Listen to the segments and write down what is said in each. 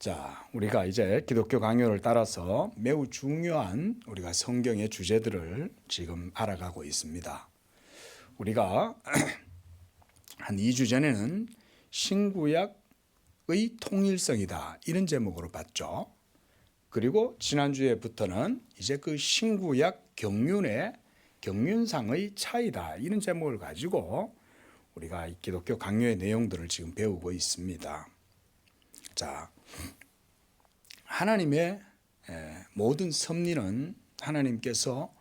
자, 우리가 이제 기독교 강요를 따라서 매우 중요한 우리가 성경의 주제들을 지금 알아가고 있습니다. 우리가 한 2주 전에는 신구약의 통일성이다 이런 제목으로 봤죠. 그리고 지난주에부터는 이제 그 신구약 경륜의 경륜상의 차이다 이런 제목을 가지고 우리가 기독교 강요의 내용들을 지금 배우고 있습니다. 자, 하나님의 모든 섭리는 하나님께서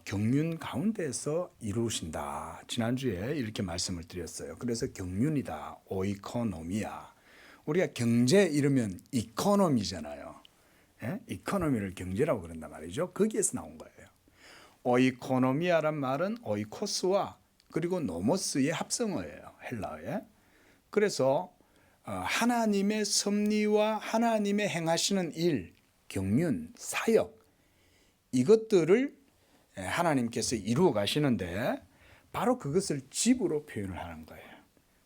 경륜 가운데에서 이루신다. 지난주에 이렇게 말씀을 드렸어요. 그래서 경륜이다. 오이코노미야. 우리가 경제 이러면 이코노미잖아요. 이코노미를 경제라고 그런단 말이죠. 거기에서 나온 거예요. 오이코노미아란 말은 오이코스와 그리고 노모스의 합성어예요. 헬라어에. 그래서 하나님의 섭리와 하나님의 행하시는 일, 경륜, 사역 이것들을 하나님께서 이루어 가시는데 바로 그것을 집으로 표현을 하는 거예요.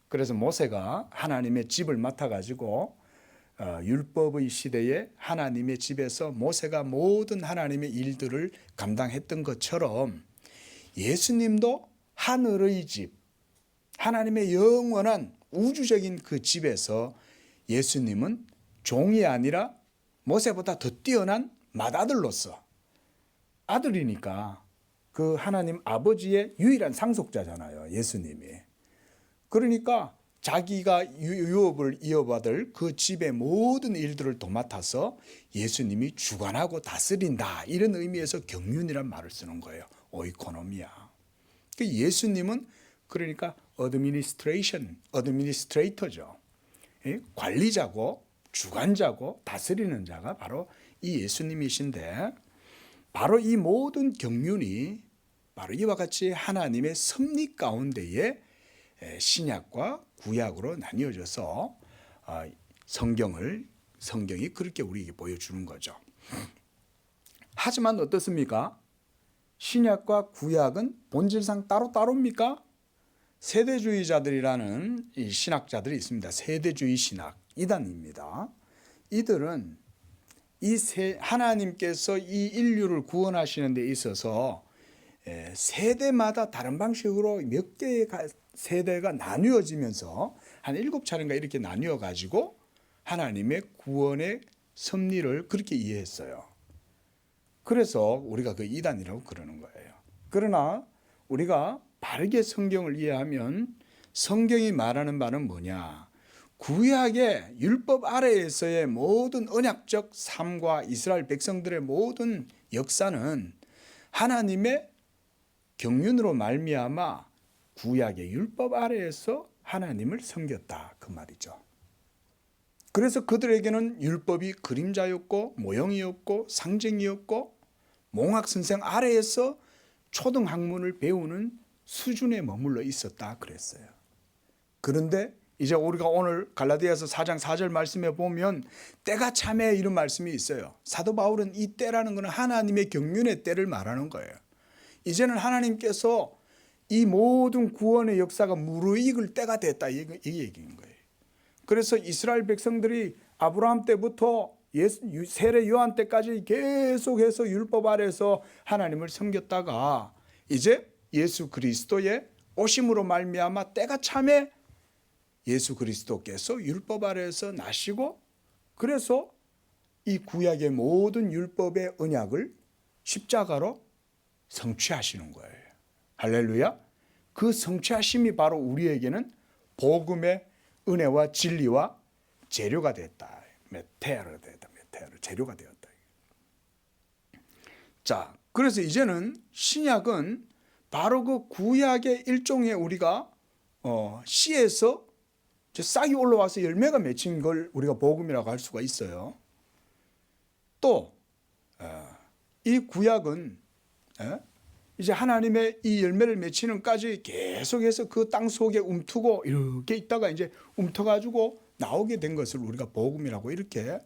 그래서 모세가 하나님의 집을 맡아가지고 율법의 시대에 하나님의 집에서 모세가 모든 하나님의 일들을 감당했던 것처럼 예수님도 하늘의 집, 하나님의 영원한 우주적인 그 집에서 예수님은 종이 아니라 모세보다 더 뛰어난 맏아들로서 아들이니까 그 하나님 아버지의 유일한 상속자잖아요. 예수님이. 그러니까 자기가 유업을 이어받을 그 집의 모든 일들을 도맡아서 예수님이 주관하고 다스린다. 이런 의미에서 경륜이란 말을 쓰는 거예요. 오이코노미아. 예수님은 그러니까 어드미니스트레이터죠. 관리자고 주관자고 다스리는 자가 바로 이 예수님이신데 바로 이 모든 경륜이 바로 이와 같이 하나님의 섭리 가운데에 신약과 구약으로 나뉘어져서 성경이 그렇게 우리에게 보여주는 거죠. 하지만 어떻습니까? 신약과 구약은 본질상 따로따로입니까? 세대주의자들이라는 이 신학자들이 있습니다. 세대주의 신학 이단입니다. 이들은 하나님께서 이 인류를 구원하시는 데 있어서 세대마다 다른 방식으로 몇 개의 세대가 나뉘어지면서 한 7차례인가 이렇게 나뉘어 가지고 하나님의 구원의 섭리를 그렇게 이해했어요. 그래서 우리가 그 이단이라고 그러는 거예요. 그러나 우리가 바르게 성경을 이해하면 성경이 말하는 바는 뭐냐? 구약의 율법 아래에서의 모든 언약적 삶과 이스라엘 백성들의 모든 역사는 하나님의 경륜으로 말미암아 구약의 율법 아래에서 하나님을 섬겼다 그 말이죠. 그래서 그들에게는 율법이 그림자였고 모형이었고 상징이었고 몽학선생 아래에서 초등학문을 배우는 수준에 머물러 있었다 그랬어요. 그런데 이제 우리가 오늘 갈라디아서 4장 4절 말씀에 보면 때가 참에 이런 말씀이 있어요. 사도 바울은 이 때라는 것은 하나님의 경륜의 때를 말하는 거예요. 이제는 하나님께서 이 모든 구원의 역사가 무르익을 때가 됐다 이 얘기인 거예요. 그래서 이스라엘 백성들이 아브라함 때부터 세례 요한 때까지 계속해서 율법 아래에서 하나님을 섬겼다가 이제 예수 그리스도의 오심으로 말미암아 때가 참에 예수 그리스도께서 율법 아래에서 나시고 그래서 이 구약의 모든 율법의 언약을 십자가로 성취하시는 거예요. 할렐루야. 그 성취하심이 바로 우리에게는 복음의 은혜와 진리와 재료가 됐다. 재료가 되었다. 자, 그래서 이제는 신약은 바로 그 구약의 일종의 우리가 씨에서 싹이 올라와서 열매가 맺힌 걸 우리가 복음이라고 할 수가 있어요. 또 이 구약은 이제 하나님의 이 열매를 맺히는까지 계속해서 그 땅 속에 움트고 이렇게 있다가 이제 움터가지고 나오게 된 것을 우리가 복음이라고 이렇게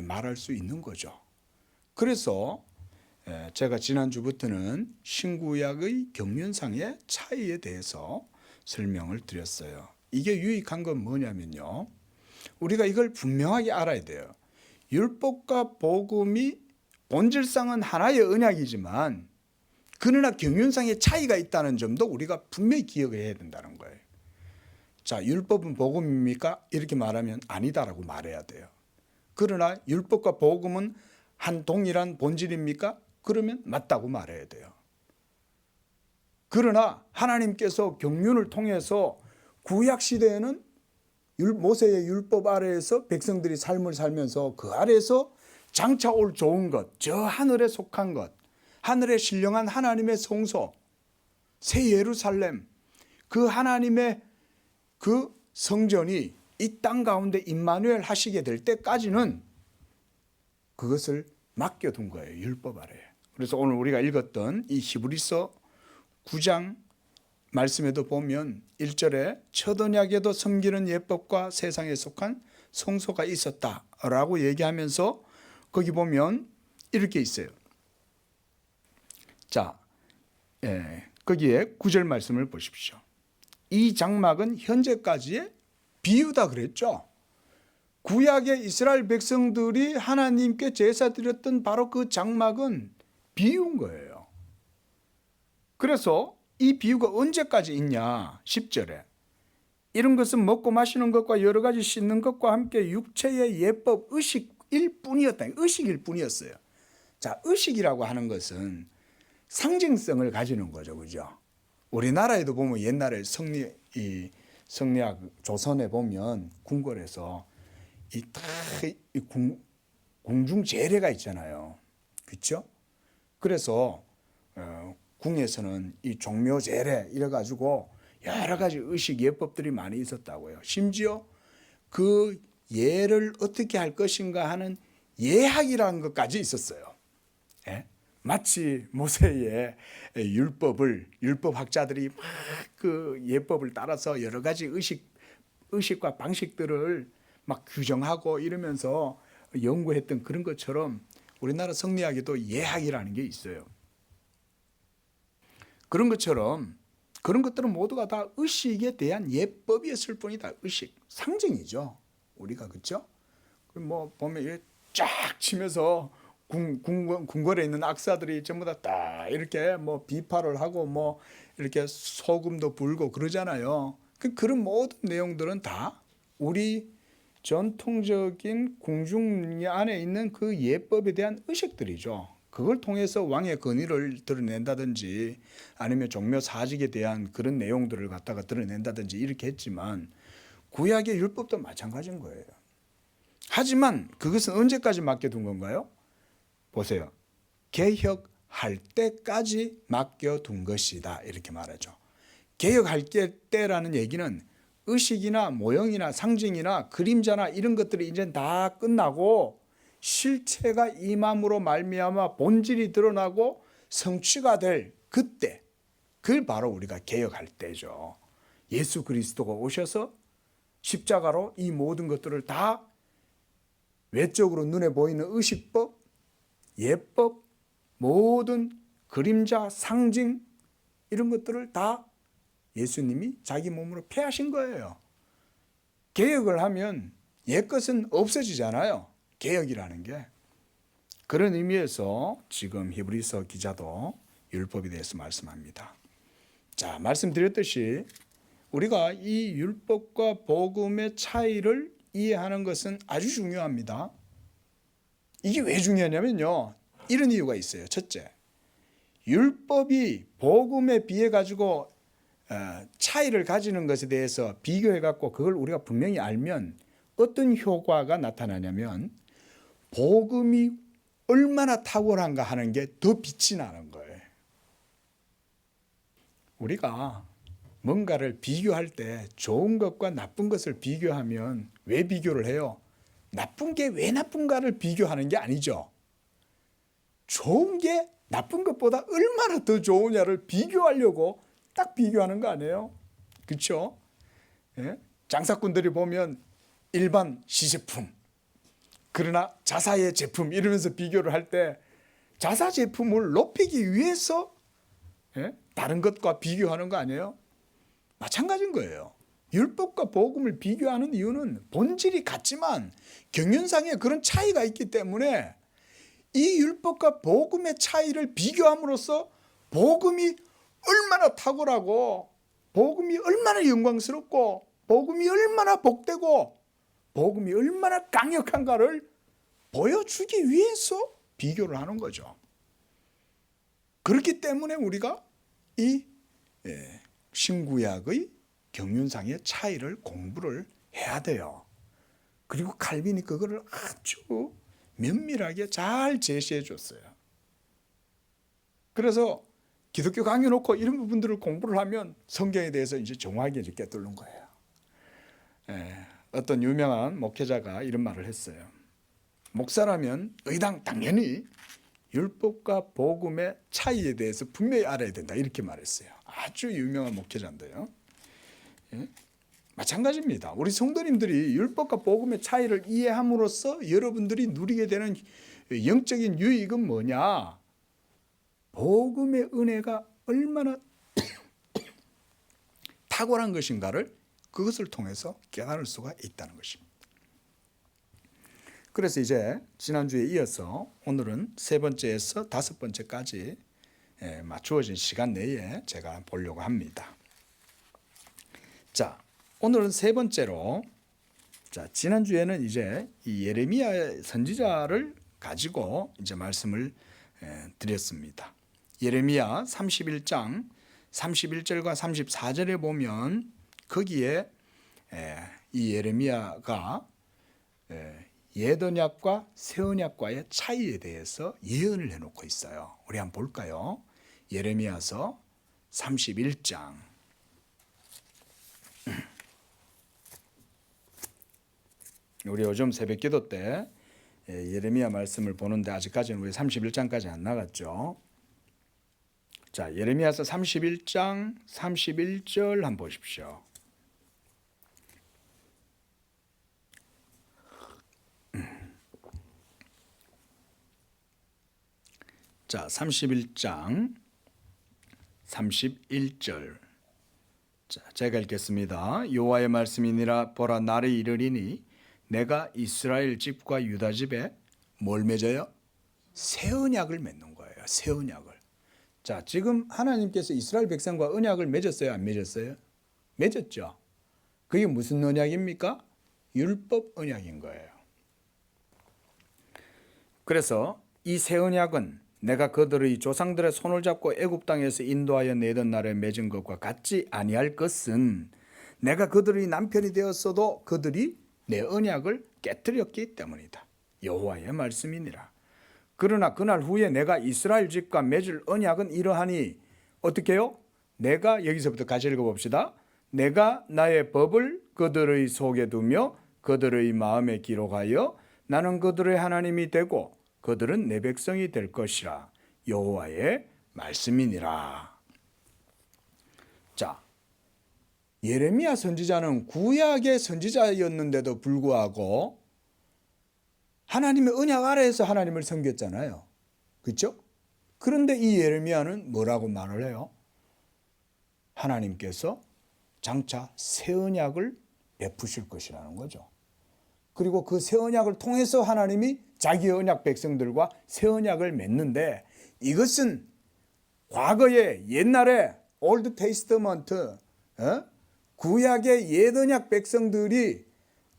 말할 수 있는 거죠. 그래서 제가 지난주부터는 신구약의 경륜상의 차이에 대해서 설명을 드렸어요. 이게 유익한 건 뭐냐면요. 우리가 이걸 분명하게 알아야 돼요. 율법과 복음이 본질상은 하나의 언약이지만 그러나 경륜상의 차이가 있다는 점도 우리가 분명히 기억해야 된다는 거예요. 자, 율법은 복음입니까? 이렇게 말하면 아니다라고 말해야 돼요. 그러나 율법과 복음은 한 동일한 본질입니까? 그러면 맞다고 말해야 돼요. 그러나 하나님께서 경륜을 통해서 구약 시대에는 모세의 율법 아래에서 백성들이 삶을 살면서 그 아래에서 장차 올 좋은 것, 저 하늘에 속한 것, 하늘에 신령한 하나님의 성소, 새 예루살렘, 그 하나님의 그 성전이 이 땅 가운데 임마누엘 하시게 될 때까지는 그것을 맡겨둔 거예요. 율법 아래. 그래서 오늘 우리가 읽었던 이 히브리서 9장 말씀에도 보면 1절에 첫 언약에도 섬기는 예법과 세상에 속한 성소가 있었다라고 얘기하면서 거기 보면 이렇게 있어요. 자, 거기에 9절 말씀을 보십시오. 이 장막은 현재까지의 비유다 그랬죠. 구약의 이스라엘 백성들이 하나님께 제사 드렸던 바로 그 장막은 비유인 거예요. 그래서 이 비유가 언제까지 있냐? 10절에 이런 것은 먹고 마시는 것과 여러 가지 씻는 것과 함께 육체의 예법 의식일 뿐이었다. 의식일 뿐이었어요. 자, 의식이라고 하는 것은 상징성을 가지는 거죠. 그죠? 우리나라에도 보면 옛날에 성리학 조선에 보면 궁궐에서 이 궁중 제례가 있잖아요. 그렇죠? 그래서 궁에서는 이 종묘 제례 이래 가지고 여러 가지 의식 예법들이 많이 있었다고요. 심지어 그 예를 어떻게 할 것인가 하는 예학이라는 것까지 있었어요. 예? 마치 모세의 율법학자들이 막 그 예법을 따라서 여러 가지 의식과 방식들을 막 규정하고 이러면서 연구했던 그런 것처럼 우리나라 성리학에도 예학이라는 게 있어요. 그런 것처럼 그런 것들은 모두가 다 의식에 대한 예법이었을 뿐이다. 의식, 상징이죠. 우리가 그렇죠? 뭐 보면 쫙 치면서 궁궐에 있는 악사들이 전부 다 이렇게 뭐 비파를 하고 뭐 이렇게 소금도 불고 그러잖아요. 그런 모든 내용들은 다 우리 전통적인 궁중 안에 있는 그 예법에 대한 의식들이죠. 그걸 통해서 왕의 권위를 드러낸다든지 아니면 종묘 사직에 대한 그런 내용들을 갖다가 드러낸다든지 이렇게 했지만 구약의 율법도 마찬가지인 거예요. 하지만 그것은 언제까지 맡겨둔 건가요? 보세요. 개혁할 때까지 맡겨둔 것이다. 이렇게 말하죠. 개혁할 때라는 얘기는 의식이나 모형이나 상징이나 그림자나 이런 것들이 이제 다 끝나고 실체가 임함으로 말미암아 본질이 드러나고 성취가 될 그때, 그걸 바로 우리가 개혁할 때죠. 예수 그리스도가 오셔서 십자가로 이 모든 것들을 다 외적으로 눈에 보이는 의식법, 예법, 모든 그림자, 상징 이런 것들을 다 예수님이 자기 몸으로 폐하신 거예요. 개혁을 하면 옛것은 없어지잖아요. 개혁이라는 게. 그런 의미에서 지금 히브리서 기자도 율법에 대해서 말씀합니다. 자, 말씀드렸듯이 우리가 이 율법과 복음의 차이를 이해하는 것은 아주 중요합니다. 이게 왜 중요하냐면요. 이런 이유가 있어요. 첫째, 율법이 복음에 비해 가지고 차이를 가지는 것에 대해서 비교해 갖고 그걸 우리가 분명히 알면 어떤 효과가 나타나냐면 복음이 얼마나 탁월한가 하는 게 더 빛이 나는 거예요. 우리가 뭔가를 비교할 때 좋은 것과 나쁜 것을 비교하면 왜 비교를 해요? 나쁜 게 왜 나쁜가를 비교하는 게 아니죠. 좋은 게 나쁜 것보다 얼마나 더 좋으냐를 비교하려고 딱 비교하는 거 아니에요? 그렇죠? 예? 장사꾼들이 보면 일반 시제품, 그러나 자사의 제품 이러면서 비교를 할 때 자사 제품을 높이기 위해서 다른 것과 비교하는 거 아니에요? 마찬가지인 거예요. 율법과 복음을 비교하는 이유는 본질이 같지만 경륜상에 그런 차이가 있기 때문에 이 율법과 복음의 차이를 비교함으로써 복음이 얼마나 탁월하고 복음이 얼마나 영광스럽고 복음이 얼마나 복되고 복음이 얼마나 강력한가를 보여주기 위해서 비교를 하는 거죠. 그렇기 때문에 우리가 이 신구약의 경륜상의 차이를 공부를 해야 돼요. 그리고 칼빈이 그거를 아주 면밀하게 잘 제시해 줬어요. 그래서 기독교 강의 놓고 이런 부분들을 공부를 하면 성경에 대해서 이제 정확하게 이제 깨뚫는 거예요. 어떤 유명한 목회자가 이런 말을 했어요. 목사라면 당연히 율법과 복음의 차이에 대해서 분명히 알아야 된다, 이렇게 말했어요. 아주 유명한 목회자인데요. 마찬가지입니다. 우리 성도님들이 율법과 복음의 차이를 이해함으로써 여러분들이 누리게 되는 영적인 유익은 뭐냐? 복음의 은혜가 얼마나 탁월한 것인가를 그것을 통해서 깨달을 수가 있다는 것입니다. 그래서 이제 지난주에 이어서 오늘은 세 번째에서 다섯 번째까지 맞추어진 시간 내에 제가 보려고 합니다. 자, 오늘은 세 번째로, 자, 지난주에는 이제 이 예레미야 선지자를 가지고 이제 말씀을 드렸습니다. 예레미야 31장 31절과 34절에 보면 거기에 이 예레미야가 옛 언약과 새 언약과의 차이에 대해서 예언을 해놓고 있어요. 우리 한번 볼까요? 예레미야서 31장. 우리 요즘 새벽기도 때 예레미야 말씀을 보는데 아직까지는 우리 31장까지 안 나갔죠. 자, 예레미야서 31장 31절 한번 보십시오. 자, 31장 31절. 자, 제가 읽겠습니다. 여호와의 말씀이니라. 보라, 날이 이르리니 내가 이스라엘 집과 유다 집에 뭘 맺어요? 새 언약을 맺는 거예요. 새 언약을. 자, 지금 하나님께서 이스라엘 백성과 언약을 맺었어요? 안 맺었어요? 맺었죠. 그게 무슨 언약입니까? 율법 언약인 거예요. 그래서 이 새 언약은 내가 그들의 조상들의 손을 잡고 애굽 땅에서 인도하여 내던 날에 맺은 것과 같지 아니할 것은 내가 그들의 남편이 되었어도 그들이 내 언약을 깨뜨렸기 때문이다. 여호와의 말씀이니라. 그러나 그날 후에 내가 이스라엘 집과 맺을 언약은 이러하니, 어떻게 해요? 내가, 여기서부터 같이 읽어봅시다. 내가 나의 법을 그들의 속에 두며 그들의 마음에 기록하여 나는 그들의 하나님이 되고 그들은 내 백성이 될 것이라. 여호와의 말씀이니라. 자, 예레미야 선지자는 구약의 선지자였는데도 불구하고 하나님의 언약 아래에서 하나님을 섬겼잖아요. 그렇죠? 그런데 이 예레미야는 뭐라고 말을 해요? 하나님께서 장차 새 언약을 베푸실 것이라는 거죠. 그리고 그 새 언약을 통해서 하나님이 자기의 언약 백성들과 새 언약을 맺는데, 이것은 과거에 옛날에 올드 테스트먼트, 구약의 옛 언약 백성들이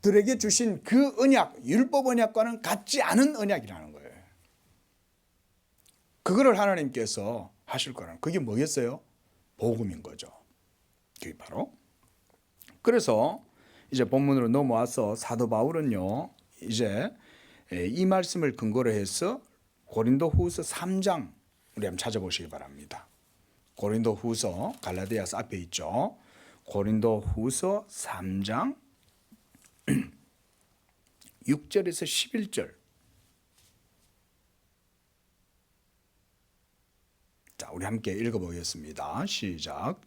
들에게 주신 그 언약, 율법 언약과는 같지 않은 언약이라는 거예요. 그거를 하나님께서 하실 거라는, 그게 뭐겠어요? 복음인 거죠. 그게 바로. 그래서 이제 본문으로 넘어와서 사도 바울은요, 이제 이 말씀을 근거로 해서 고린도후서 3장 우리 한번 찾아보시기 바랍니다. 고린도후서, 갈라디아서 앞에 있죠. 고린도후서 3장 6절에서 11절. 자, 우리 함께 읽어보겠습니다. 시작.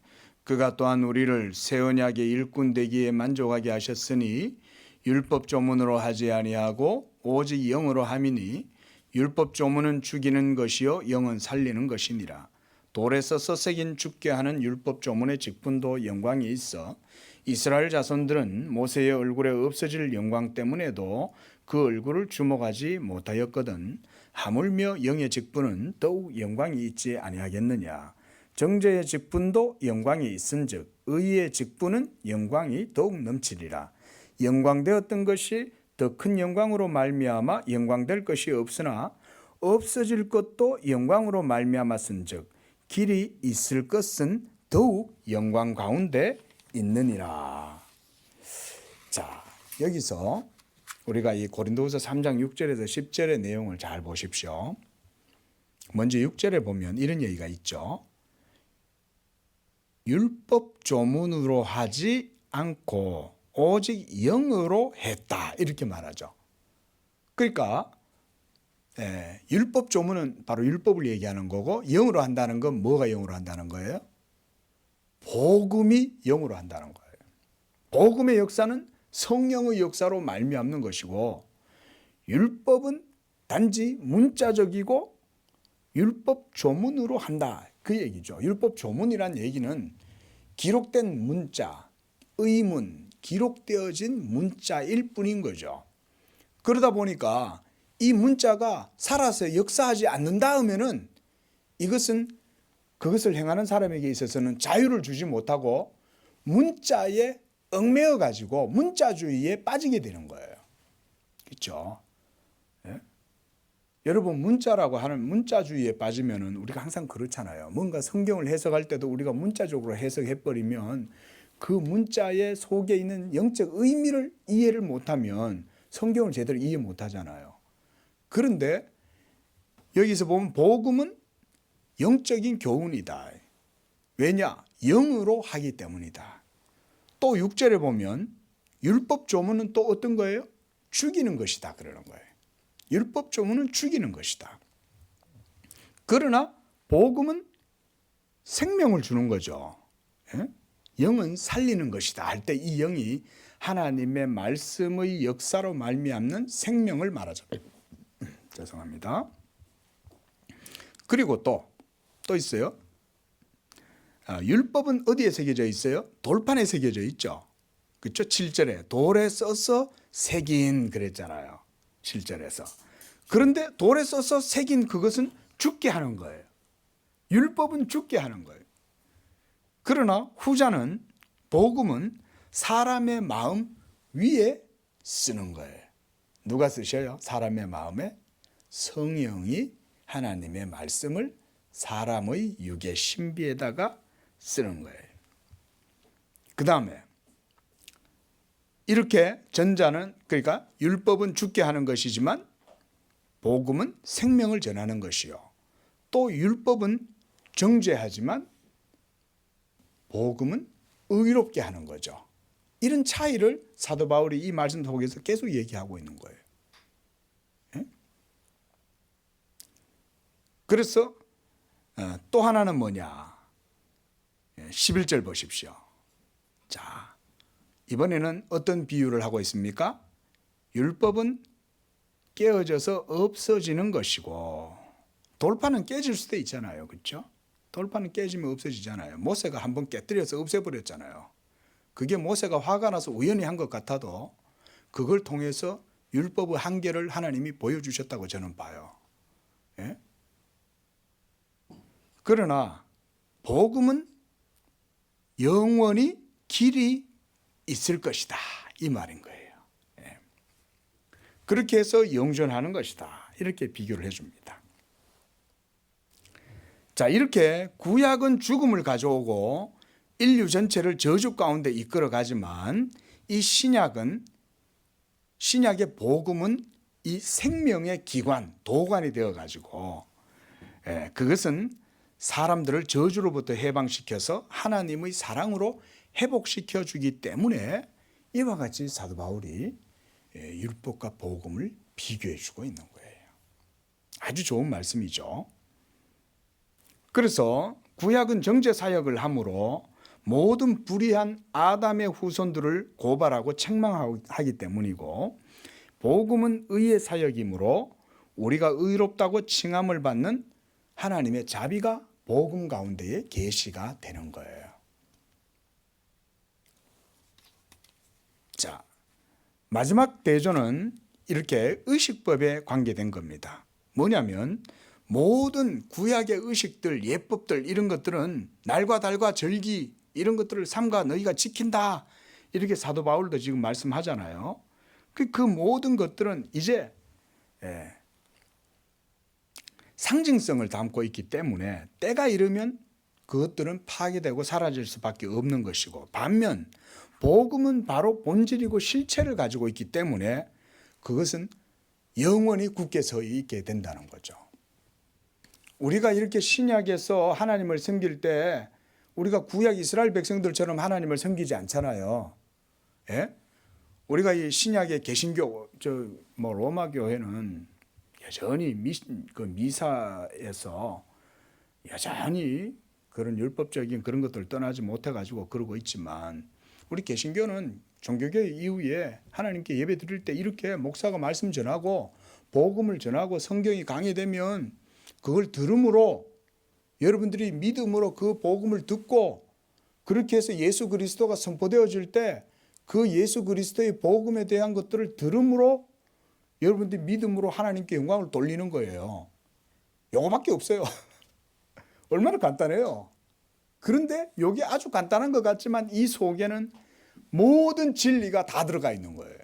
그가 또한 우리를 새 언약의 일꾼 되기에 만족하게 하셨으니 율법 조문으로 하지 아니하고 오직 영으로 함이니 율법 조문은 죽이는 것이요 영은 살리는 것이니라. 돌에 써서 새긴 죽게 하는 율법 조문의 직분도 영광이 있어 이스라엘 자손들은 모세의 얼굴에 없어질 영광 때문에도 그 얼굴을 주목하지 못하였거든 하물며 영의 직분은 더욱 영광이 있지 아니하겠느냐. 정죄의 직분도 영광이 있은즉 의의 직분은 영광이 더욱 넘치리라. 영광되었던 것이 더 큰 영광으로 말미암아 영광될 것이 없으나 없어질 것도 영광으로 말미암았은즉 길이 있을 것은 더욱 영광 가운데 있느니라. 자, 여기서 우리가 이 고린도후서 3장 6절에서 10절의 내용을 잘 보십시오. 먼저 6절에 보면 이런 얘기가 있죠. 율법 조문으로 하지 않고 오직 영으로 했다, 이렇게 말하죠. 그러니까 율법 조문은 바로 율법을 얘기하는 거고, 영으로 한다는 건 뭐가 영으로 한다는 거예요? 복음이 영으로 한다는 거예요. 복음의 역사는 성령의 역사로 말미암는 것이고, 율법은 단지 문자적이고 율법 조문으로 한다, 그 얘기죠. 율법 조문이란 얘기는 기록된 문자, 의문, 기록되어진 문자일 뿐인 거죠. 그러다 보니까 이 문자가 살아서 역사하지 않는다 하면은 이것은 그것을 행하는 사람에게 있어서는 자유를 주지 못하고 문자에 얽매여 가지고 문자주의에 빠지게 되는 거예요. 그렇죠? 예? 여러분, 문자라고 하는 문자주의에 빠지면은 우리가 항상 그렇잖아요. 뭔가 성경을 해석할 때도 우리가 문자적으로 해석해 버리면 그 문자의 속에 있는 영적 의미를 이해를 못하면 성경을 제대로 이해 못하잖아요. 그런데 여기서 보면 복음은 영적인 교훈이다. 왜냐? 영으로 하기 때문이다. 또 6절에 보면 율법 조문은 또 어떤 거예요? 죽이는 것이다, 그러는 거예요. 율법 조문은 죽이는 것이다. 그러나 복음은 생명을 주는 거죠. 예? 영은 살리는 것이다 할 때 이 영이 하나님의 말씀의 역사로 말미암는 생명을 말하죠. 죄송합니다. 그리고 또 있어요. 율법은 어디에 새겨져 있어요? 돌판에 새겨져 있죠. 그렇죠? 7절에 돌에 써서 새긴 그랬잖아요. 7절에서. 그런데 돌에 써서 새긴 그것은 죽게 하는 거예요. 율법은 죽게 하는 거예요. 그러나 후자는, 복음은 사람의 마음 위에 쓰는 거예요. 누가 쓰셔요? 사람의 마음에 성령이 하나님의 말씀을 사람의 육의 신비에다가 쓰는 거예요. 그 다음에 이렇게 전자는, 그러니까 율법은 죽게 하는 것이지만 복음은 생명을 전하는 것이요. 또 율법은 정죄하지만 복음은 의롭게 하는 거죠. 이런 차이를 사도 바울이 이 말씀 속에서 계속 얘기하고 있는 거예요. 예? 그래서 또 하나는 뭐냐? 11절 보십시오. 자, 이번에는 어떤 비유를 하고 있습니까? 율법은 깨어져서 없어지는 것이고, 돌판은 깨질 수도 있잖아요. 그렇죠? 돌판은 깨지면 없어지잖아요. 모세가 한번 깨뜨려서 없애버렸잖아요. 그게 모세가 화가 나서 우연히 한 것 같아도 그걸 통해서 율법의 한계를 하나님이 보여주셨다고 저는 봐요. 예? 그러나 복음은 영원히 길이 있을 것이다, 이 말인 거예요. 예. 그렇게 해서 영존하는 것이다, 이렇게 비교를 해줍니다. 자, 이렇게 구약은 죽음을 가져오고 인류 전체를 저주 가운데 이끌어가지만 이 신약의 복음은 이 생명의 기관, 도관이 되어가지고 그것은 사람들을 저주로부터 해방시켜서 하나님의 사랑으로 회복시켜 주기 때문에 이와 같이 사도 바울이 율법과 복음을 비교해 주고 있는 거예요. 아주 좋은 말씀이죠. 그래서 구약은 정죄 사역을 함으로 모든 불의한 아담의 후손들을 고발하고 책망하기 때문이고, 복음은 의의 사역이므로 우리가 의롭다고 칭함을 받는 하나님의 자비가 복음 가운데에 계시가 되는 거예요. 자, 마지막 대조는 이렇게 의식법에 관계된 겁니다. 뭐냐면 모든 구약의 의식들, 예법들 이런 것들은 날과 달과 절기 이런 것들을 삼가 너희가 지킨다. 이렇게 사도 바울도 지금 말씀하잖아요. 그 모든 것들은 이제 상징성을 담고 있기 때문에 때가 이르면 그것들은 파괴되고 사라질 수밖에 없는 것이고, 반면 복음은 바로 본질이고 실체를 가지고 있기 때문에 그것은 영원히 굳게 서 있게 된다는 거죠. 우리가 이렇게 신약에서 하나님을 섬길 때 우리가 구약 이스라엘 백성들처럼 하나님을 섬기지 않잖아요. 예? 우리가 이 신약의 개신교, 로마 교회는 여전히 미사에서 여전히 그런 율법적인 그런 것들을 떠나지 못해가지고 그러고 있지만, 우리 개신교는 종교개혁 이후에 하나님께 예배 드릴 때 이렇게 목사가 말씀 전하고 복음을 전하고 성경이 강해되면 그걸 들음으로 여러분들이 믿음으로 그 복음을 듣고 그렇게 해서 예수 그리스도가 선포되어질 때 그 예수 그리스도의 복음에 대한 것들을 들음으로 여러분들이 믿음으로 하나님께 영광을 돌리는 거예요. 요거밖에 없어요. 얼마나 간단해요. 그런데 이게 아주 간단한 것 같지만 이 속에는 모든 진리가 다 들어가 있는 거예요.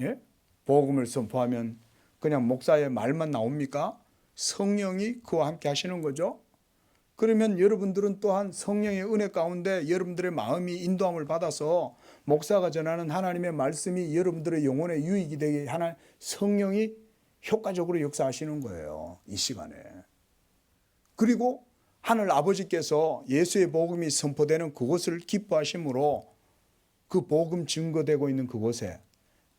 예? 복음을 선포하면 그냥 목사의 말만 나옵니까? 성령이 그와 함께 하시는 거죠. 그러면 여러분들은 또한 성령의 은혜 가운데 여러분들의 마음이 인도함을 받아서 목사가 전하는 하나님의 말씀이 여러분들의 영혼에 유익이 되게 하는 성령이 효과적으로 역사하시는 거예요. 이 시간에. 그리고 하늘 아버지께서 예수의 복음이 선포되는 그곳을 기뻐하심으로 그 복음 증거되고 있는 그곳에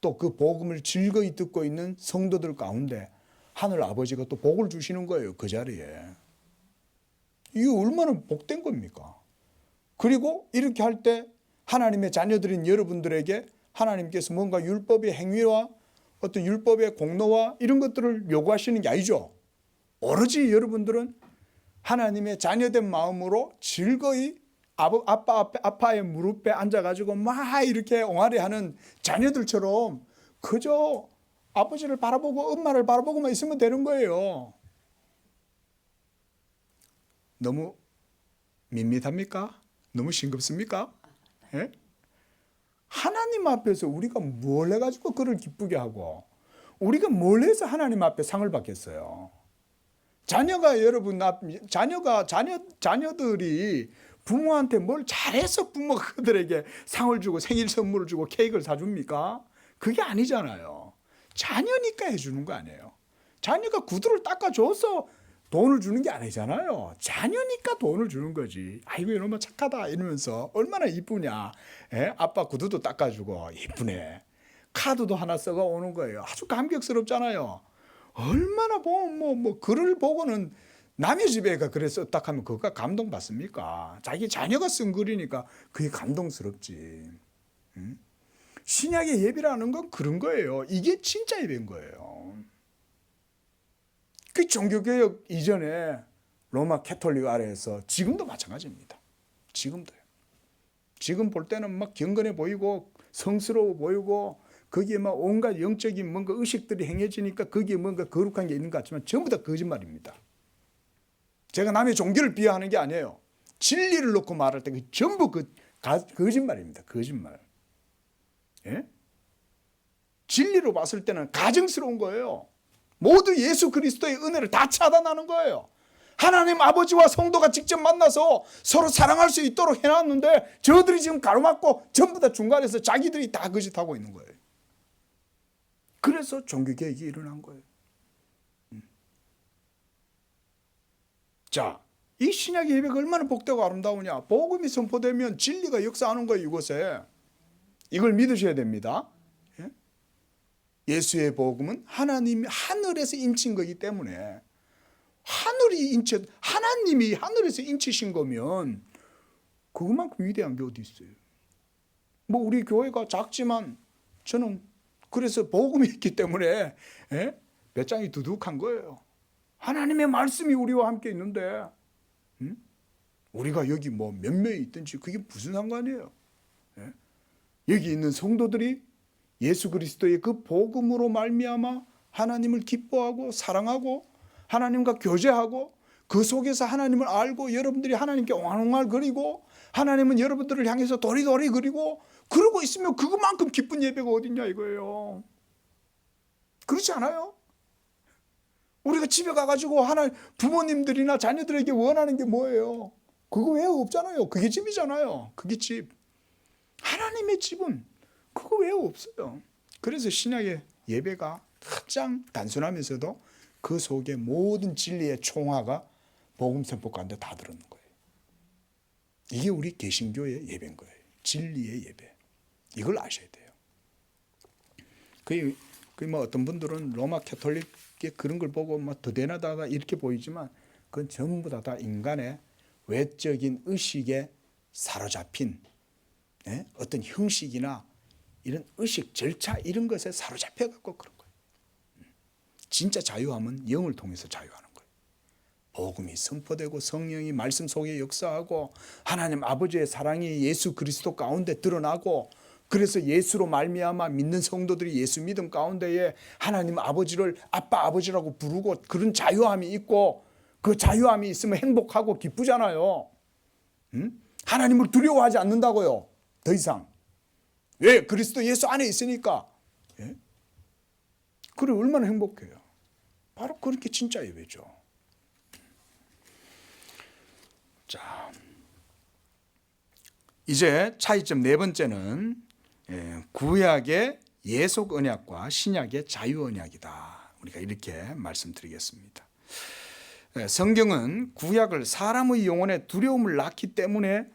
또 그 복음을 즐거이 듣고 있는 성도들 가운데 하늘 아버지가 또 복을 주시는 거예요. 그 자리에. 이게 얼마나 복된 겁니까? 그리고 이렇게 할 때 하나님의 자녀들인 여러분들에게 하나님께서 뭔가 율법의 행위와 어떤 율법의 공로와 이런 것들을 요구하시는 게 아니죠. 오로지 여러분들은 하나님의 자녀된 마음으로 즐거이 아빠의 무릎에 앉아가지고 막 이렇게 옹알이하는 자녀들처럼 그저 아버지를 바라보고 엄마를 바라보고만 있으면 되는 거예요. 너무 밋밋합니까? 너무 싱겁습니까? 예? 하나님 앞에서 우리가 뭘 해가지고 그를 기쁘게 하고 우리가 뭘 해서 하나님 앞에 상을 받겠어요? 자녀들이 부모한테 뭘 잘해서 부모가 그들에게 상을 주고 생일 선물을 주고 케이크를 사줍니까? 그게 아니잖아요. 자녀니까 해주는 거 아니에요. 자녀가 구두를 닦아줘서 돈을 주는 게 아니잖아요. 자녀니까 돈을 주는 거지. 아이고 이놈아 착하다 이러면서 얼마나 이쁘냐. 예? 아빠 구두도 닦아주고 이쁘네. 카드도 하나 써가 오는 거예요. 아주 감격스럽잖아요. 얼마나 글을 보고는 남의 집에가 그래서 딱 하면 그거가 감동받습니까? 자기 자녀가 쓴 글이니까 그게 감동스럽지. 신약의 예배라는 건 그런 거예요. 이게 진짜 예배인 거예요. 그 종교개혁 이전에 로마 캐톨릭 아래에서 지금도 마찬가지입니다. 지금도요. 지금 볼 때는 막 경건해 보이고 성스러워 보이고 거기에 막 온갖 영적인 뭔가 의식들이 행해지니까 거기에 뭔가 거룩한 게 있는 것 같지만 전부 다 거짓말입니다. 제가 남의 종교를 비하하는 게 아니에요. 진리를 놓고 말할 때 전부 거짓말입니다. 거짓말. 예? 진리로 봤을 때는 가증스러운 거예요. 모두 예수 그리스도의 은혜를 다 차단하는 거예요. 하나님 아버지와 성도가 직접 만나서 서로 사랑할 수 있도록 해놨는데 저들이 지금 가로막고 전부 다 중간에서 자기들이 다 거짓하고 있는 거예요. 그래서 종교개혁이 일어난 거예요. 자, 이 신약의 예배가 얼마나 복되고 아름다우냐. 복음이 선포되면 진리가 역사하는 거예요. 이곳에. 이걸 믿으셔야 됩니다. 예수의 복음은 하나님이 하늘에서 인친 거기 때문에 하나님이 하늘에서 인치신 거면 그것만큼 위대한 게 어디 있어요. 우리 교회가 작지만 저는 그래서 복음이 있기 때문에 배짱이 두둑한 거예요. 하나님의 말씀이 우리와 함께 있는데 우리가 여기 몇 명이 있든지 그게 무슨 상관이에요. 여기 있는 성도들이 예수 그리스도의 그 복음으로 말미암아 하나님을 기뻐하고 사랑하고 하나님과 교제하고 그 속에서 하나님을 알고 여러분들이 하나님께 옹알옹알거리고 하나님은 여러분들을 향해서 도리도리 그리고 그러고 있으면 그것만큼 기쁜 예배가 어딨냐 이거예요. 그렇지 않아요? 우리가 집에 가가지고 부모님들이나 자녀들에게 원하는 게 뭐예요? 그거 외에 없잖아요. 그게 집이잖아요. 그게 집. 하나님의 집은 그거 외에 없어요. 그래서 신약의 예배가 가장 단순하면서도 그 속에 모든 진리의 총화가 복음 선포 가운데 다 들어있는 거예요. 이게 우리 개신교의 예배인 거예요. 진리의 예배. 이걸 아셔야 돼요. 뭐 어떤 분들은 로마 캐톨릭의 그런 걸 보고 뭐 더 대단하다 이렇게 보이지만 그건 전부 다 인간의 외적인 의식에 사로잡힌 어떤 형식이나 이런 의식 절차 이런 것에 사로잡혀 갖고 그런 거예요. 진짜 자유함은 영을 통해서 자유하는 거예요. 복음이 선포되고 성령이 말씀 속에 역사하고 하나님 아버지의 사랑이 예수 그리스도 가운데 드러나고 그래서 예수로 말미암아 믿는 성도들이 예수 믿음 가운데에 하나님 아버지를 아빠 아버지라고 부르고 그런 자유함이 있고 그 자유함이 있으면 행복하고 기쁘잖아요. 하나님을 두려워하지 않는다고요. 더 이상. 왜? 그리스도 예수 안에 있으니까. 예? 그래 얼마나 행복해요. 바로 그렇게 진짜 예배죠. 자, 이제 차이점 네 번째는 구약의 예속 언약과 신약의 자유 언약이다. 우리가 이렇게 말씀드리겠습니다. 성경은 구약을 사람의 영혼에 두려움을 낳기 때문에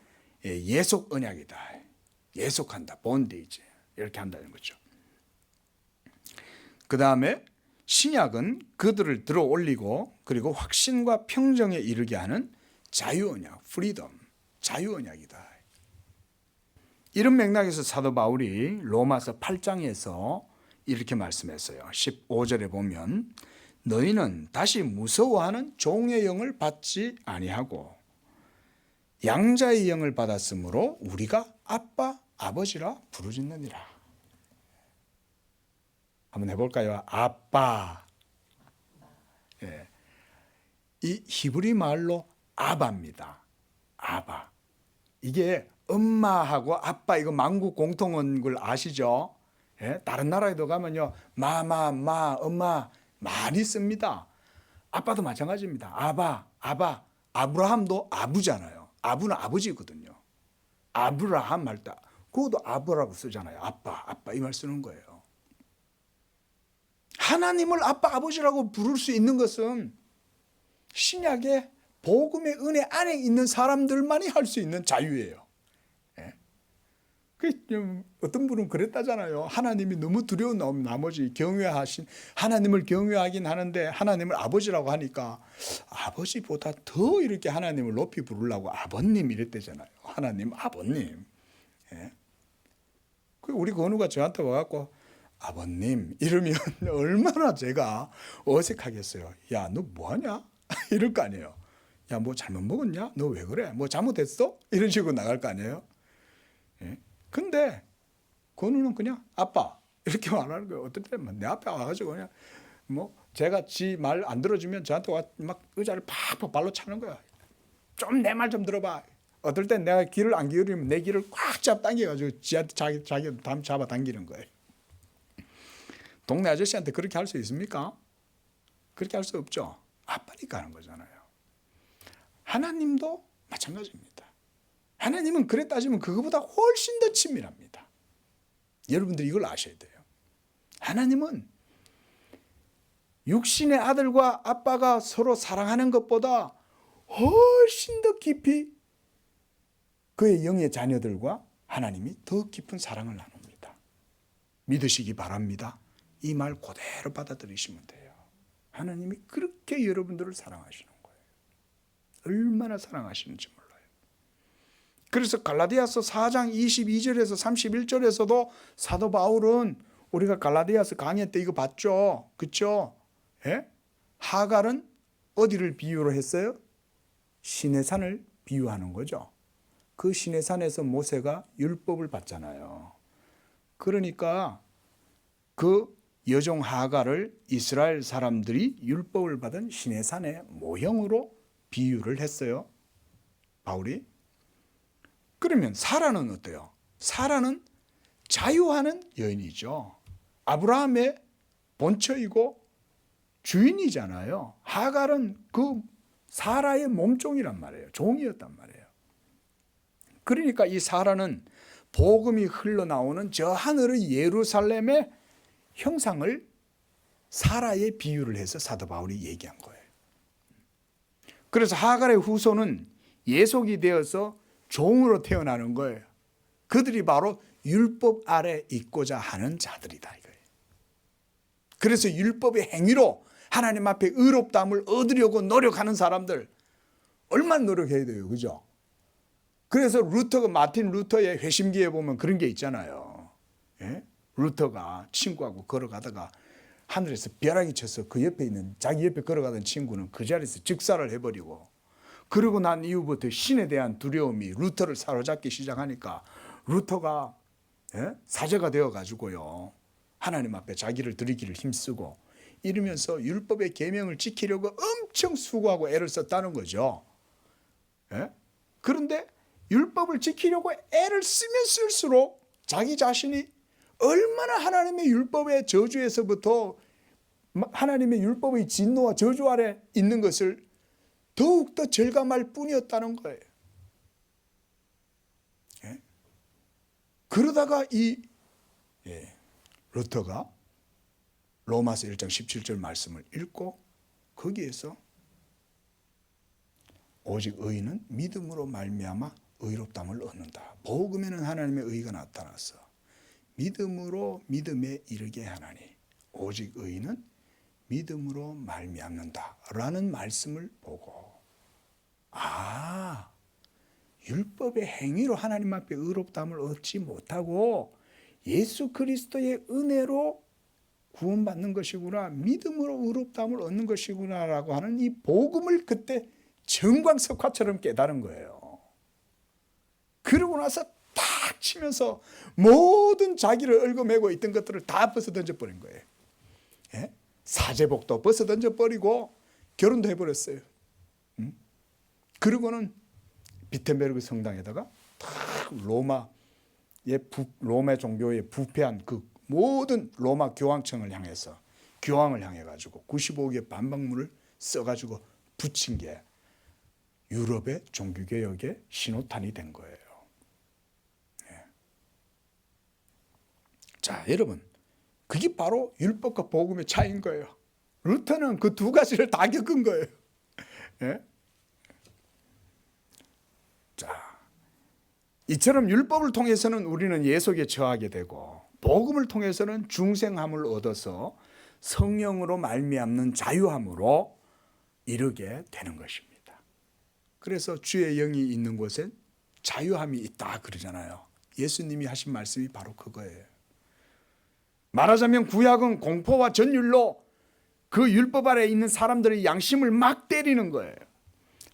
예속 언약이다. 예속한다. 본데이지. 이렇게 한다는 거죠. 그 다음에 신약은 그들을 들어 올리고 그리고 확신과 평정에 이르게 하는 자유 언약, 프리덤, 자유 언약이다. 이런 맥락에서 사도 바울이 로마서 8장에서 이렇게 말씀했어요. 15절에 보면 너희는 다시 무서워하는 종의 영을 받지 아니하고 양자의 영을 받았으므로 우리가 아빠, 아버지라 부르짖느니라. 한번 해볼까요? 아빠. 예. 이 히브리 말로 아바입니다. 아바. 이게 엄마하고 아빠 이거 만국 공통어인 걸 아시죠? 예? 다른 나라에도 가면요. 마, 엄마 많이 씁니다. 아빠도 마찬가지입니다. 아바. 아브라함도 아부잖아요. 아부는 아버지거든요. 아브라함 할 때 그것도 아버라고 쓰잖아요. 아빠 이 말 쓰는 거예요. 하나님을 아빠, 아버지라고 부를 수 있는 것은 신약의 복음의 은혜 안에 있는 사람들만이 할 수 있는 자유예요. 어떤 분은 그랬다잖아요. 하나님이 너무 두려운 나머지 경외하신 하나님을 경외하긴 하는데 하나님을 아버지라고 하니까 아버지보다 더 이렇게 하나님을 높이 부르려고 아버님 이랬대잖아요. 하나님 아버님. 예? 우리 건우가 저한테 와갖고 아버님 이러면 얼마나 제가 어색하겠어요. 야, 너 뭐하냐? 이럴 거 아니에요. 야, 뭐 잘못 먹었냐? 너 왜 그래? 뭐 잘못했어? 이런 식으로 나갈 거 아니에요. 예? 근데 건우는 그냥 아빠 이렇게 말하는 거예요. 어떨 때는 내 앞에 와가지고 그냥 뭐 제가 지 말 안 들어주면 저한테 와 막 의자를 팍팍 발로 차는 거야. 좀 내 말 좀 들어봐. 어떨 땐 내가 귀를 안 기울이면 내 귀를 꽉 잡아 당겨가지고 지한테 자기 잡아 당기는 거예요. 동네 아저씨한테 그렇게 할 수 있습니까? 그렇게 할 수 없죠. 아빠니까 하는 거잖아요. 하나님도 마찬가지입니다. 하나님은 그래 따지면 그거보다 훨씬 더 친밀합니다. 여러분들이 이걸 아셔야 돼요. 하나님은 육신의 아들과 아빠가 서로 사랑하는 것보다 훨씬 더 깊이 그의 영의 자녀들과 하나님이 더 깊은 사랑을 나눕니다. 믿으시기 바랍니다. 이 말 그대로 받아들이시면 돼요. 하나님이 그렇게 여러분들을 사랑하시는 거예요. 얼마나 사랑하시는지 몰라요. 그래서 갈라디아서 4장 22절에서 31절에서도 사도 바울은 우리가 갈라디아서 강의 때 이거 봤죠? 그렇죠? 예? 하갈은 어디를 비유로 했어요? 시내산을 비유하는 거죠. 그 시내산에서 모세가 율법을 받잖아요. 그러니까 그 여종 하가를 이스라엘 사람들이 율법을 받은 시내산의 모형으로 비유를 했어요, 바울이. 그러면 사라는 어때요? 사라는 자유하는 여인이죠. 아브라함의 본처이고 주인이잖아요. 하갈은 그 사라의 몸종이란 말이에요. 종이었단 말이에요. 그러니까 이 사라는 복음이 흘러나오는 저 하늘의 예루살렘의 형상을 사라의 비유를 해서 사도 바울이 얘기한 거예요. 그래서 하갈의 후손은 예속이 되어서 종으로 태어나는 거예요. 그들이 바로 율법 아래 있고자 하는 자들이다 이거예요. 그래서 율법의 행위로 하나님 앞에 의롭다함을 얻으려고 노력하는 사람들 얼마나 노력해야 돼요, 그죠? 그래서 마틴 루터의 회심기에 보면 그런 게 있잖아요. 예? 루터가 친구하고 걸어가다가 하늘에서 벼락이 쳐서 그 옆에 있는 자기 옆에 걸어가던 친구는 그 자리에서 즉사를 해버리고, 그러고 난 이후부터 신에 대한 두려움이 루터를 사로잡기 시작하니까 루터가 사제가 되어가지고요, 하나님 앞에 자기를 드리기를 힘쓰고 이러면서 율법의 계명을 지키려고 엄청 수고하고 애를 썼다는 거죠. 그런데 율법을 지키려고 애를 쓰면 쓸수록 자기 자신이 얼마나 하나님의 율법의 저주에서부터 하나님의 율법의 진노와 저주 아래 있는 것을 더욱더 절감할 뿐이었다는 거예요. 그러다가 이 루터가 로마서 1장 17절 말씀을 읽고 거기에서 오직 의인은 믿음으로 말미암아 의롭다함을 얻는다. 복음에는 하나님의 의가 나타났어. 믿음으로 믿음에 이르게 하나니 오직 의인은 믿음으로 말미암는다 라는 말씀을 보고, 율법의 행위로 하나님 앞에 의롭다함을 얻지 못하고 예수 그리스도의 은혜로 구원받는 것이구나, 믿음으로 의롭다함을 얻는 것이구나 라고 하는 이 복음을 그때 정광석화처럼 깨달은 거예요. 그러고 나서 탁 치면서 모든 자기를 얽어매고 있던 것들을 다 벗어 던져버린 거예요. 사제복도 벗어 던져버리고 결혼도 해버렸어요. 그러고는 비텐베르그 성당에다가 탁 로마 종교의 부패한 그 모든 로마 교황청을 향해서, 교황을 향해 가지고 95개 반박문을 써가지고 붙인 게 유럽의 종교개혁의 신호탄이 된 거예요. 자, 여러분, 그게 바로 율법과 복음의 차이인 거예요. 루터는 그 두 가지를 다 겪은 거예요. 자, 이처럼 율법을 통해서는 우리는 예속에 처하게 되고 복음을 통해서는 중생함을 얻어서 성령으로 말미암는 자유함으로 이르게 되는 것입니다. 그래서 주의 영이 있는 곳엔 자유함이 있다 그러잖아요. 예수님이 하신 말씀이 바로 그거예요. 말하자면 구약은 공포와 전율로 그 율법 아래에 있는 사람들의 양심을 막 때리는 거예요.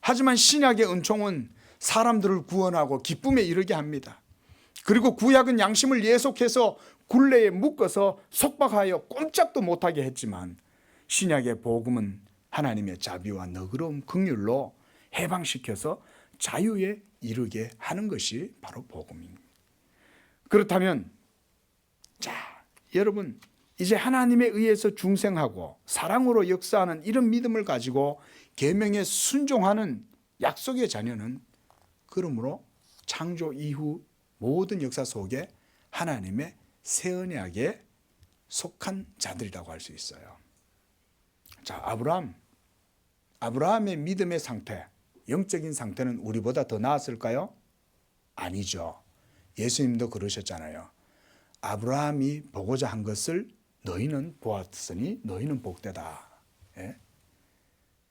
하지만 신약의 은총은 사람들을 구원하고 기쁨에 이르게 합니다. 그리고 구약은 양심을 예속해서 굴레에 묶어서 속박하여 꼼짝도 못하게 했지만 신약의 복음은 하나님의 자비와 너그러운 긍휼로 해방시켜서 자유에 이르게 하는 것이 바로 복음입니다. 그렇다면 여러분, 이제 하나님에 의해서 중생하고 사랑으로 역사하는 이런 믿음을 가지고 계명에 순종하는 약속의 자녀는 그러므로 창조 이후 모든 역사 속에 하나님의 새 언약에 속한 자들이라고 할 수 있어요. 자, 아브라함의 믿음의 상태, 영적인 상태는 우리보다 더 나았을까요? 아니죠. 예수님도 그러셨잖아요. 아브라함이 보고자 한 것을 너희는 보았으니 너희는 복되다.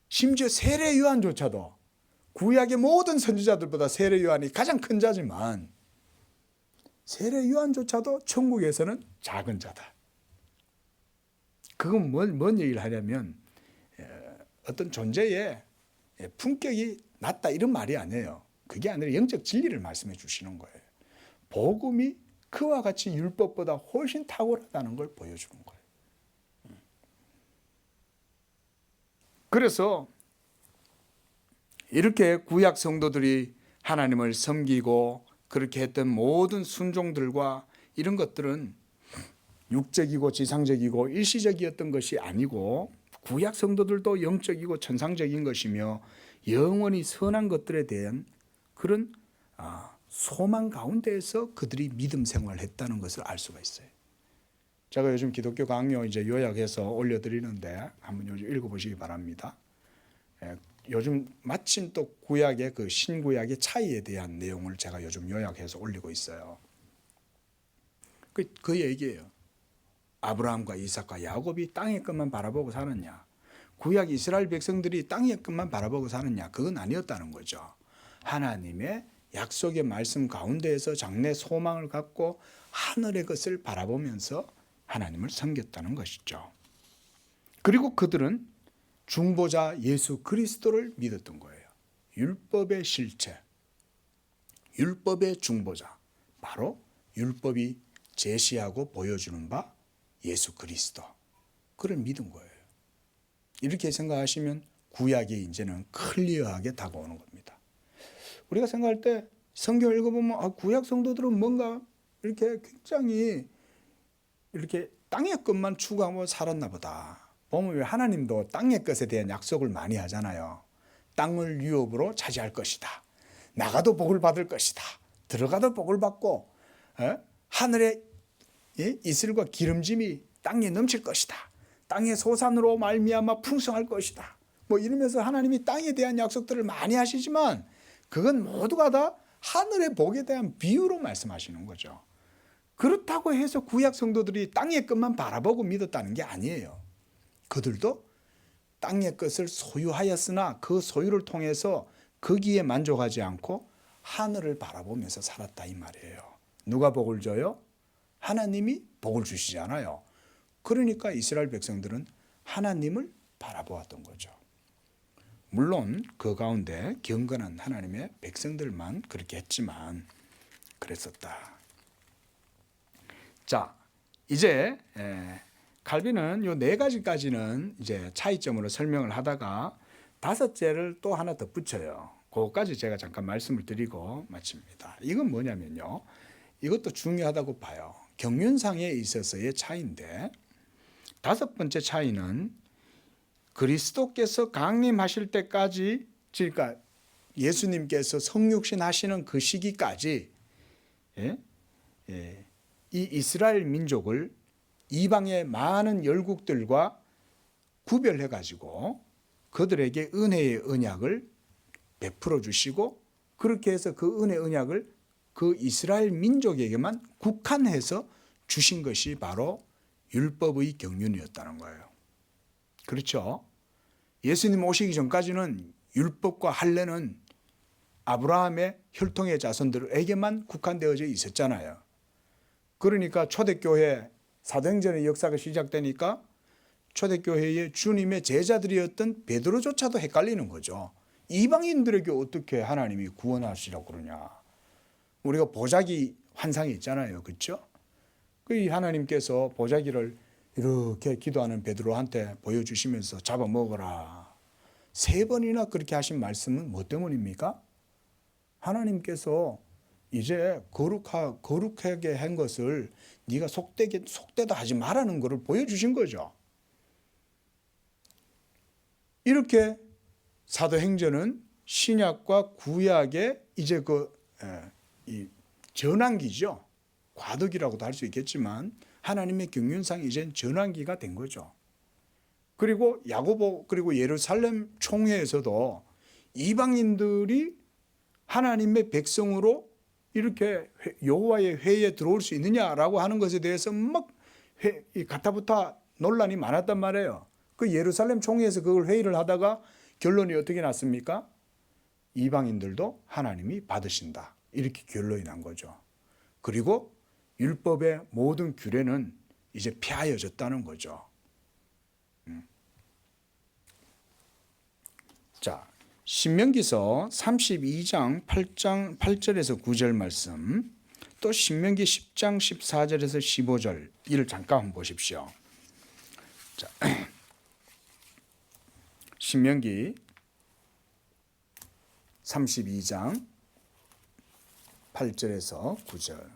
심지어 세례 요한조차도 구약의 모든 선지자들보다 세례 요한이 가장 큰 자지만 세례 요한조차도 천국에서는 작은 자다. 그건 뭔 얘기를 하냐면 어떤 존재의 품격이 낮다 이런 말이 아니에요. 그게 아니라 영적 진리를 말씀해 주시는 거예요. 복음이 그와 같이 율법보다 훨씬 탁월하다는 걸 보여주는 거예요. 그래서 이렇게 구약 성도들이 하나님을 섬기고 그렇게 했던 모든 순종들과 이런 것들은 육적이고 지상적이고 일시적이었던 것이 아니고 구약 성도들도 영적이고 천상적인 것이며 영원히 선한 것들에 대한 그런 소망 가운데에서 그들이 믿음 생활을 했다는 것을 알 수가 있어요. 제가 요즘 기독교 강요 이제 요약해서 올려드리는데 한번 요즘 읽어보시기 바랍니다. 요즘 마침 또 구약의 그 신구약의 차이에 대한 내용을 제가 요즘 요약해서 올리고 있어요. 그 얘기예요. 아브라함과 이삭과 야곱이 땅의 것만 바라보고 사느냐, 구약 이스라엘 백성들이 땅의 것만 바라보고 사느냐, 그건 아니었다는 거죠. 하나님의 약속의 말씀 가운데에서 장래 소망을 갖고 하늘의 것을 바라보면서 하나님을 섬겼다는 것이죠. 그리고 그들은 중보자 예수 그리스도를 믿었던 거예요. 율법의 실체, 율법의 중보자, 바로 율법이 제시하고 보여주는 바 예수 그리스도, 그를 믿은 거예요. 이렇게 생각하시면 구약이 이제는 클리어하게 다가오는 겁니다. 우리가 생각할 때 성경을 읽어보면 구약 성도들은 뭔가 이렇게 굉장히 이렇게 땅의 것만 추구하고 살았나 보다. 보면 하나님도 땅의 것에 대한 약속을 많이 하잖아요. 땅을 유업으로 차지할 것이다. 나가도 복을 받을 것이다. 들어가도 복을 받고 하늘의 이슬과 기름짐이 땅에 넘칠 것이다. 땅의 소산으로 말미암아 풍성할 것이다. 뭐 이러면서 하나님이 땅에 대한 약속들을 많이 하시지만 그건 모두가 다 하늘의 복에 대한 비유로 말씀하시는 거죠. 그렇다고 해서 구약 성도들이 땅의 것만 바라보고 믿었다는 게 아니에요. 그들도 땅의 것을 소유하였으나 그 소유를 통해서 거기에 만족하지 않고 하늘을 바라보면서 살았다 이 말이에요. 누가 복을 줘요? 하나님이 복을 주시잖아요. 그러니까 이스라엘 백성들은 하나님을 바라보았던 거죠. 물론 그 가운데 경건한 하나님의 백성들만 그렇게 했지만 그랬었다. 자, 이제 칼빈은 요 네 가지까지는 이제 차이점으로 설명을 하다가 다섯째를 또 하나 더 붙여요. 그것까지 제가 잠깐 말씀을 드리고 마칩니다. 이건 뭐냐면요, 이것도 중요하다고 봐요. 경륜상에 있어서의 차이인데, 다섯 번째 차이는 그리스도께서 강림하실 때까지, 그러니까 예수님께서 성육신 하시는 그 시기까지 이 이스라엘 민족을 이방의 많은 열국들과 구별해 가지고 그들에게 은혜의 언약을 베풀어 주시고, 그렇게 해서 그 은혜의 언약을 그 이스라엘 민족에게만 국한해서 주신 것이 바로 율법의 경륜이었다는 거예요. 그렇죠? 예수님 오시기 전까지는 율법과 할례는 아브라함의 혈통의 자손들에게만 국한되어져 있었잖아요. 그러니까 초대교회 사도행전의 역사가 시작되니까 초대교회의 주님의 제자들이었던 베드로조차도 헷갈리는 거죠. 이방인들에게 어떻게 하나님이 구원하시라고 그러냐. 우리가 보자기 환상이 있잖아요. 그렇죠? 그 하나님께서 보자기를 이렇게 기도하는 베드로한테 보여주시면서 잡아먹어라. 3번이나 그렇게 하신 말씀은 뭐 때문입니까? 하나님께서 이제 거룩하게 한 것을 네가 속되다 하지 말라는 것을 보여주신 거죠. 이렇게 사도행전은 신약과 구약의 이제 이 전환기죠. 과도기라고도 할 수 있겠지만 하나님의 경륜상 이젠 전환기가 된 거죠. 그리고 야고보 그리고 예루살렘 총회에서도 이방인들이 하나님의 백성으로 이렇게 여호와의 회의에 들어올 수 있느냐라고 하는 것에 대해서 막 가타부타 논란이 많았단 말이에요. 그 예루살렘 총회에서 그걸 회의를 하다가 결론이 어떻게 났습니까? 이방인들도 하나님이 받으신다. 이렇게 결론이 난 거죠. 그리고 율법의 모든 규례는 이제 폐하여졌다는 거죠. 자, 신명기서 32장 8절에서 9절 말씀, 또 신명기 10장 14절에서 15절 이를 잠깐 한번 보십시오. 자, 신명기 32장 8절에서 9절.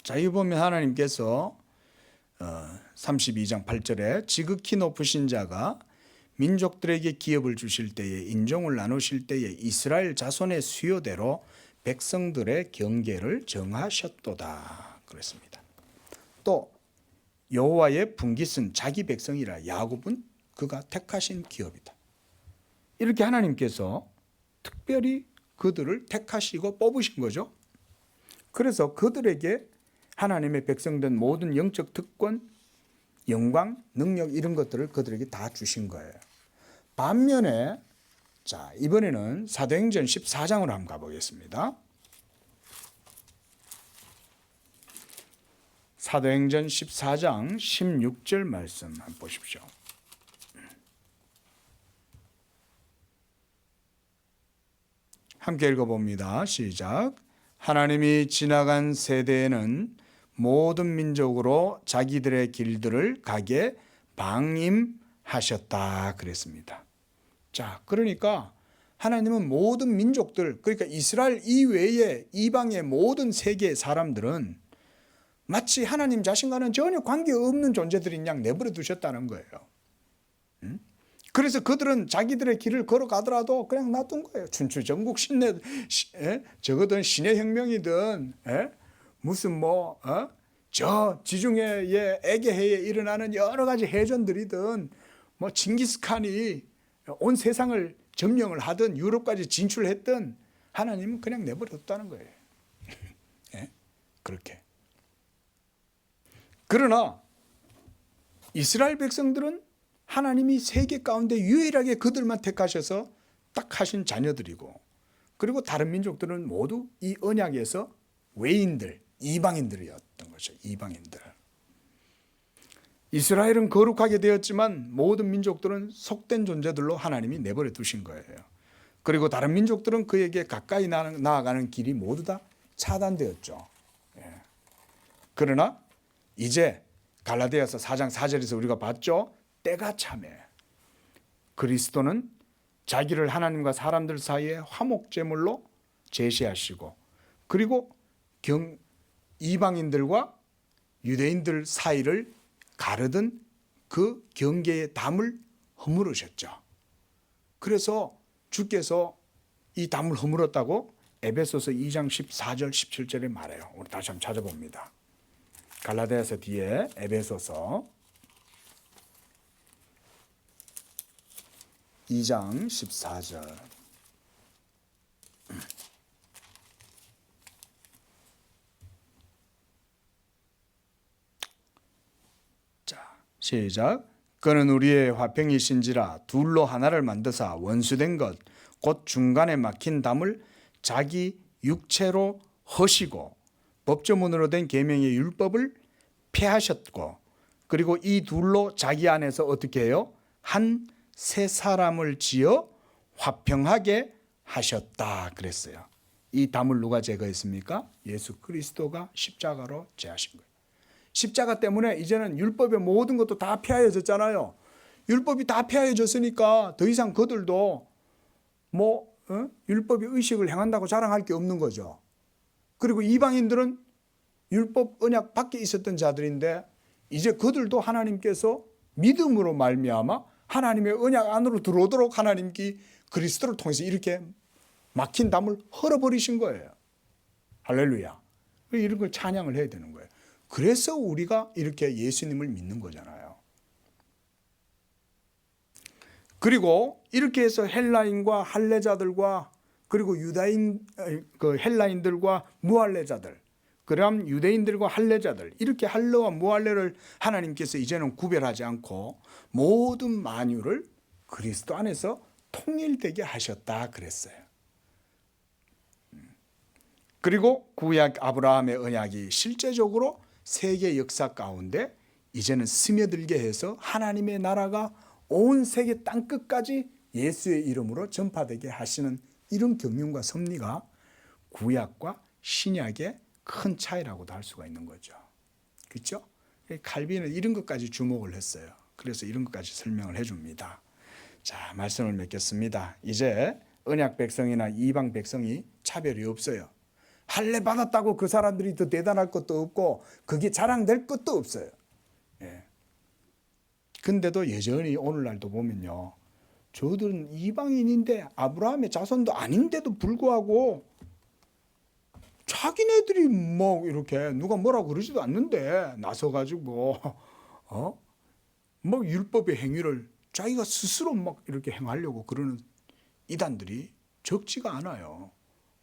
자, 이 보면 하나님께서 32장 8절에 지극히 높으신 자가 민족들에게 기업을 주실 때에 인종을 나누실 때에 이스라엘 자손의 수요대로 백성들의 경계를 정하셨도다 그랬습니다. 또 여호와의 분깃은 자기 백성이라 야곱은 그가 택하신 기업이다. 이렇게 하나님께서 특별히 그들을 택하시고 뽑으신 거죠. 그래서 그들에게 하나님의 백성된 모든 영적 특권, 영광, 능력 이런 것들을 그들에게 다 주신 거예요. 반면에 자, 이번에는 사도행전 14장으로 한번 가보겠습니다. 사도행전 14장 16절 말씀 한번 보십시오. 함께 읽어봅니다. 시작. 하나님이 지나간 세대에는 모든 민족으로 자기들의 길들을 가게 방임하셨다 그랬습니다. 자, 그러니까 하나님은 모든 민족들, 그러니까 이스라엘 이외의 이방의 모든 세계의 사람들은 마치 하나님 자신과는 전혀 관계없는 존재들인 양 내버려 두셨다는 거예요. 그래서 그들은 자기들의 길을 걸어가더라도 그냥 놔둔 거예요. 춘추전국 적어든 신의 혁명이든 무슨 저 지중해의 에게해에 일어나는 여러 가지 해전들이든 징기스칸이 온 세상을 점령을 하든 유럽까지 진출했든 하나님은 그냥 내버렸다는 거예요. 그렇게. 그러나 이스라엘 백성들은 하나님이 세계 가운데 유일하게 그들만 택하셔서 딱 하신 자녀들이고, 그리고 다른 민족들은 모두 이 언약에서 외인들, 이방인들이었던 거죠. 이방인들. 이스라엘은 거룩하게 되었지만 모든 민족들은 속된 존재들로 하나님이 내버려 두신 거예요. 그리고 다른 민족들은 그에게 가까이 나아가는 길이 모두 다 차단되었죠. 그러나 이제 갈라디아서 4장 4절에서 우리가 봤죠. 때가 참해 그리스도는 자기를 하나님과 사람들 사이에 화목제물로 제시하시고, 그리고 이방인들과 유대인들 사이를 가르던 그 경계의 담을 허물으셨죠. 그래서 주께서 이 담을 허물었다고 에베소서 2장 14절 17절에 말해요. 우리 다시 한번 찾아봅니다. 갈라디아서 뒤에 에베소서 2장 14절. 자, 시작. 그는 우리의 화평이신지라 둘로 하나를 만드사 원수된 것 곧 중간에 막힌 담을 자기 육체로 허시고 법조문으로 된 계명의 율법을 폐하셨고, 그리고 이 둘로 자기 안에서 어떻게 해요? 한 새 사람을 지어 화평하게 하셨다 그랬어요. 이 담을 누가 제거했습니까? 예수 그리스도가 십자가로 제하신 거예요. 십자가 때문에 이제는 율법의 모든 것도 다 폐하여졌잖아요. 율법이 다 폐하여졌으니까 더 이상 그들도 율법의 의식을 행한다고 자랑할 게 없는 거죠. 그리고 이방인들은 율법 언약 밖에 있었던 자들인데 이제 그들도 하나님께서 믿음으로 말미암아 하나님의 언약 안으로 들어오도록 하나님께 그리스도를 통해서 이렇게 막힌 담을 헐어버리신 거예요. 할렐루야. 이런 걸 찬양을 해야 되는 거예요. 그래서 우리가 이렇게 예수님을 믿는 거잖아요. 그리고 이렇게 해서 헬라인과 할례자들과 그리고 유다인 헬라인들과 무할례자들, 그럼 유대인들과 할례자들, 이렇게 할례와 무할례를 하나님께서 이제는 구별하지 않고 모든 만유를 그리스도 안에서 통일되게 하셨다 그랬어요. 그리고 구약 아브라함의 언약이 실제적으로 세계 역사 가운데 이제는 스며들게 해서 하나님의 나라가 온 세계 땅끝까지 예수의 이름으로 전파되게 하시는 이런 경륜과 섭리가 구약과 신약의 큰 차이라고도 할 수가 있는 거죠. 그렇죠? 칼빈은 이런 것까지 주목을 했어요. 그래서 이런 것까지 설명을 해줍니다. 자, 말씀을 맺겠습니다. 이제 언약 백성이나 이방 백성이 차별이 없어요. 할례 받았다고 그 사람들이 더 대단할 것도 없고 그게 자랑될 것도 없어요. 예. 근데도 여전히 오늘날도 보면요, 저들은 이방인인데 아브라함의 자손도 아닌데도 불구하고 자기네들이 뭐 이렇게 누가 뭐라고 그러지도 않는데 나서가지고 뭐 율법의 행위를 자기가 스스로 막 이렇게 행하려고 그러는 이단들이 적지가 않아요.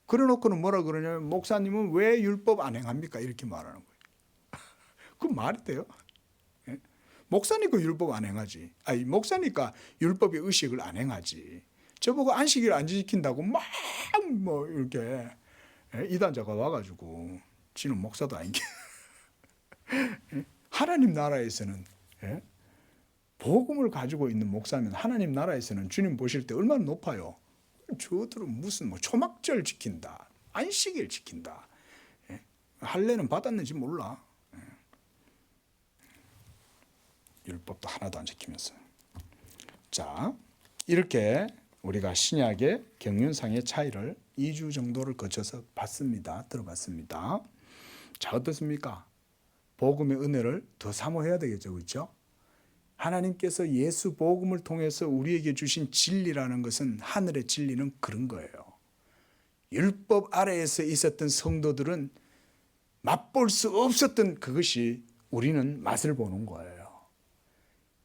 그래놓고는 뭐라 그러냐면 목사님은 왜 율법 안 행합니까? 이렇게 말하는 거예요. 그 말이 돼요? 예? 목사니까 율법 안 행하지. 아니 목사니까 율법의 의식을 안 행하지. 저보고 안식일 안 지킨다고 막 뭐 이렇게 이단자가 와가지고 지는 목사도 아닌 게 하나님 나라에서는 복음을 가지고 있는 목사면 하나님 나라에서는 주님 보실 때 얼마나 높아요. 저들은 무슨 뭐 초막절 지킨다, 안식일 지킨다, 할례는 받았는지 몰라. 율법도 하나도 안 지키면서. 자, 이렇게 우리가 신약의 경륜상의 차이를 2주 정도를 거쳐서 봤습니다. 들어봤습니다. 자, 어떻습니까? 복음의 은혜를 더 사모해야 되겠죠. 그렇죠? 하나님께서 예수 복음을 통해서 우리에게 주신 진리라는 것은, 하늘의 진리는 그런 거예요. 율법 아래에서 있었던 성도들은 맛볼 수 없었던 그것이 우리는 맛을 보는 거예요.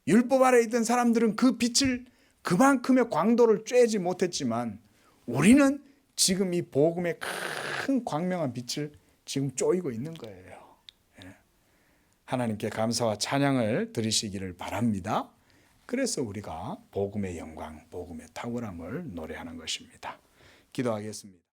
율법 아래에 있던 사람들은 그 빛을 그만큼의 광도를 쬐지 못했지만 우리는 지금 이 복음의 큰 광명한 빛을 지금 쪼이고 있는 거예요. 하나님께 감사와 찬양을 드리시기를 바랍니다. 그래서 우리가 복음의 영광, 복음의 탁월함을 노래하는 것입니다. 기도하겠습니다.